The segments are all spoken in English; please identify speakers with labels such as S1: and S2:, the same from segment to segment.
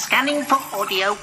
S1: Scanning for audio.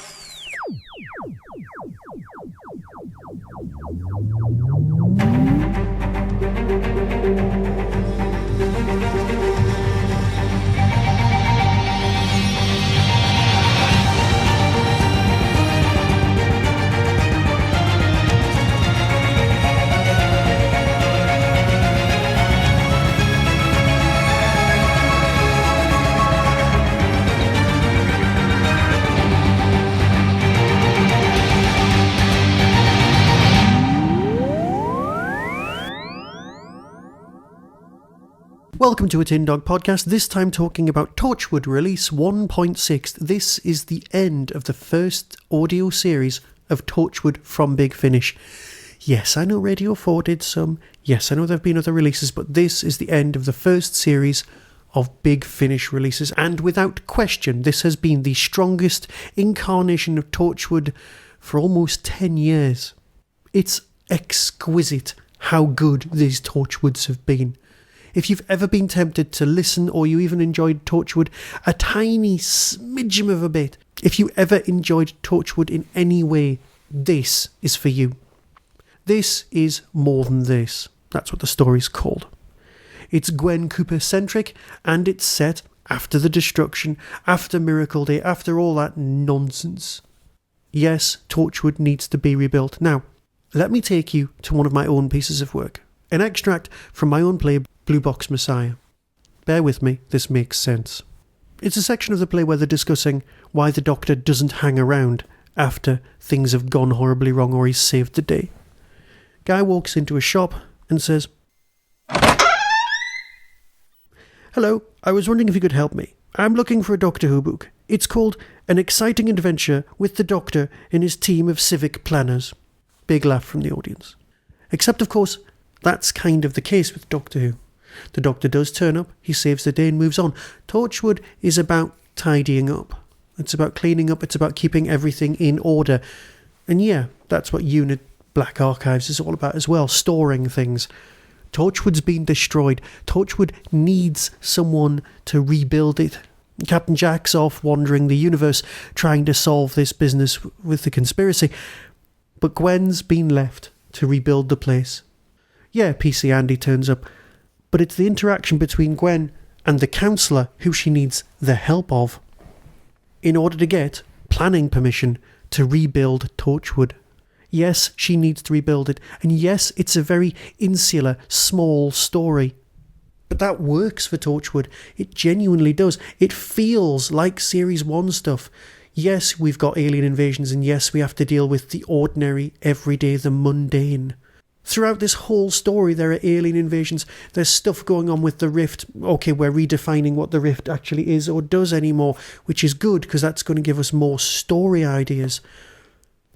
S2: Welcome to a Tin Dog podcast, this time talking about Torchwood release 1.6. This is the end of the first audio series of Torchwood from Big Finish. Yes, I know Radio 4 did some. Yes, I know there have been other releases, but this is the end of the first series of Big Finish releases. And without question, this has been the strongest incarnation of Torchwood for almost 10 years. It's exquisite how good these Torchwoods have been. If you've ever been tempted to listen or you even enjoyed Torchwood a tiny smidgen of a bit, if you ever enjoyed Torchwood in any way, this is for you. This is more than this. That's what the story's called. It's Gwen Cooper centric and it's set after the destruction, after Miracle Day, after all that nonsense. Yes, Torchwood needs to be rebuilt. Now, let me take you to one of my own pieces of work. An extract from my own play, Blue Box Messiah. Bear with me, this makes sense. It's a section of the play where they're discussing why the Doctor doesn't hang around after things have gone horribly wrong or he's saved the day. Guy walks into a shop and says, "Hello, I was wondering if you could help me. I'm looking for a Doctor Who book. It's called An Exciting Adventure with the Doctor and His Team of Civic Planners." Big laugh from the audience. Except, of course, that's kind of the case with Doctor Who. The Doctor does turn up, he saves the day and moves on. Torchwood is about tidying up. It's about cleaning up, it's about keeping everything in order. And yeah, that's what Unit Black Archives is all about as well, storing things. Torchwood's been destroyed. Torchwood needs someone to rebuild it. Captain Jack's off wandering the universe, trying to solve this business with the conspiracy. But Gwen's been left to rebuild the place. Yeah, PC Andy turns up, but it's the interaction between Gwen and the counsellor who she needs the help of in order to get planning permission to rebuild Torchwood. Yes, she needs to rebuild it, and yes, it's a very insular, small story. But that works for Torchwood. It genuinely does. It feels like Series 1 stuff. Yes, we've got alien invasions, and yes, we have to deal with the ordinary, everyday, the mundane. Throughout this whole story, there are alien invasions. There's stuff going on with the Rift. Okay, we're redefining what the Rift actually is or does anymore, which is good because that's going to give us more story ideas.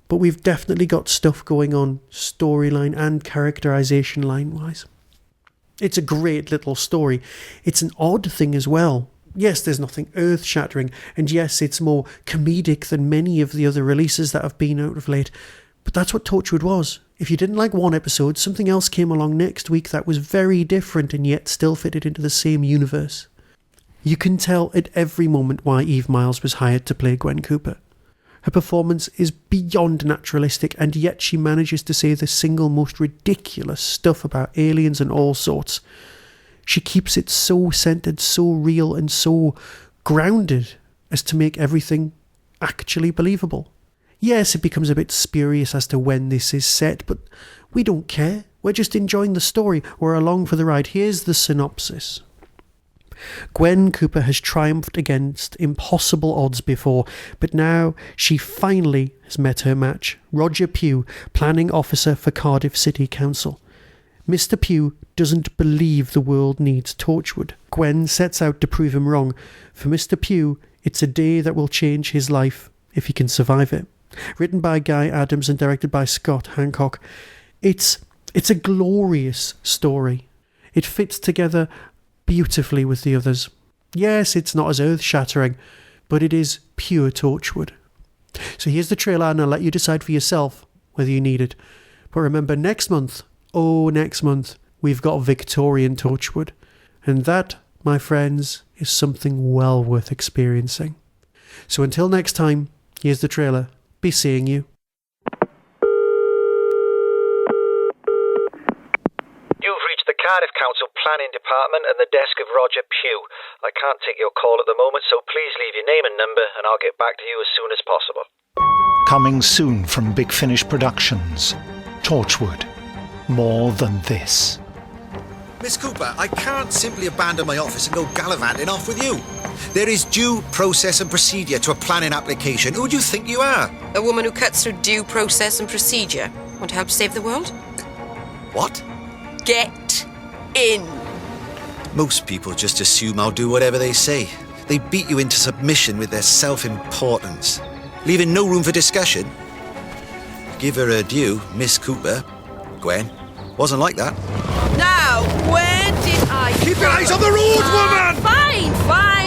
S2: But we've definitely got stuff going on storyline and characterization line-wise. It's a great little story. It's an odd thing as well. Yes, there's nothing earth-shattering, and yes, it's more comedic than many of the other releases that have been out of late. But that's what Torchwood was. If you didn't like one episode, something else came along next week that was very different and yet still fitted into the same universe. You can tell at every moment why Eve Myles was hired to play Gwen Cooper. Her performance is beyond naturalistic, and yet she manages to say the single most ridiculous stuff about aliens and all sorts. She keeps it so centred, so real and so grounded as to make everything actually believable. Yes, it becomes a bit spurious as to when this is set, but we don't care. We're just enjoying the story. We're along for the ride. Here's the synopsis. Gwen Cooper has triumphed against impossible odds before, but now she finally has met her match, Roger Pugh, planning officer for Cardiff City Council. Mr Pugh doesn't believe the world needs Torchwood. Gwen sets out to prove him wrong. For Mr Pugh, it's a day that will change his life if he can survive it. Written by Guy Adams and directed by Scott Handcock. It's a glorious story. It fits together beautifully with the others. Yes, it's not as earth-shattering, but it is pure Torchwood. So here's the trailer, and I'll let you decide for yourself whether you need it. But remember, next month, we've got Victorian Torchwood. And that, my friends, is something well worth experiencing. So until next time, here's the trailer. Be seeing you.
S1: You've reached the Cardiff Council Planning Department and the desk of Roger Pugh. I can't take your call at the moment, so please leave your name and number and I'll get back to you as soon as possible.
S3: Coming soon from Big Finish Productions. Torchwood. More than this.
S4: Miss Cooper, I can't simply abandon my office and go gallivanting off with you. There is due process and procedure to a planning application. Who do you think you are?
S5: A woman who cuts through due process and procedure. Want to help save the world?
S4: What?
S5: Get in.
S4: Most people just assume I'll do whatever they say. They beat you into submission with their self-importance, leaving no room for discussion. Give her her due, Miss Cooper. Gwen, wasn't like that.
S5: Now, where did I
S4: Keep your eyes on the road, woman!
S5: Fine.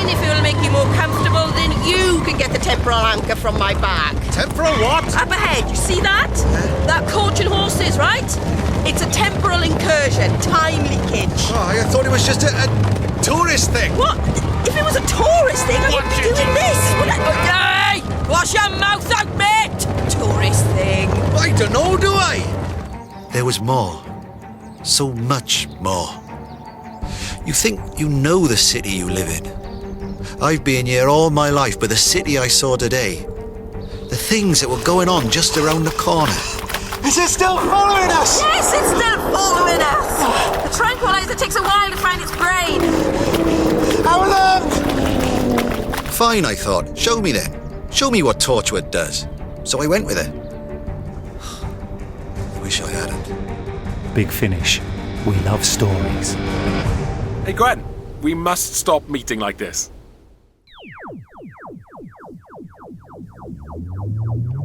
S5: If it'll make you more comfortable, then you can get the temporal anchor from my back.
S4: Temporal what?
S5: Up ahead, you see that? That coach and horses, right? It's a temporal incursion, time leakage.
S4: Oh, I thought it was just a tourist thing.
S5: What? If it was a tourist thing, I would be doing this. Hey! Wash your mouth out, mate! Tourist thing.
S4: I don't know, do I? There was more. So much more. You think you know the city you live in. I've been here all my life, but the city I saw today, the things that were going on just around the corner. Is it still following us?
S5: Yes, it's still following us. The tranquilizer takes a while to find its brain.
S4: How long? Fine, I thought. Show me then. Show me what Torchwood does. So I went with her. Wish I hadn't.
S3: Big Finish. We love stories.
S6: Hey Gwen, we must stop meeting like this.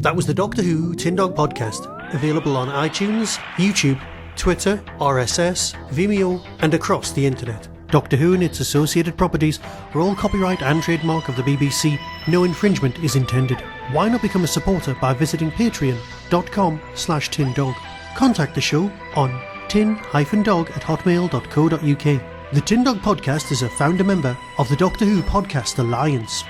S2: That was the Doctor Who Tin Dog Podcast, available on iTunes, YouTube, Twitter, RSS, Vimeo, and across the internet. Doctor Who and its associated properties are all copyright and trademark of the BBC. No infringement is intended. Why not become a supporter by visiting patreon.com/tindog. Contact the show on tin-dog@hotmail.co.uk. The Tin Dog Podcast is a founder member of the Doctor Who Podcast Alliance.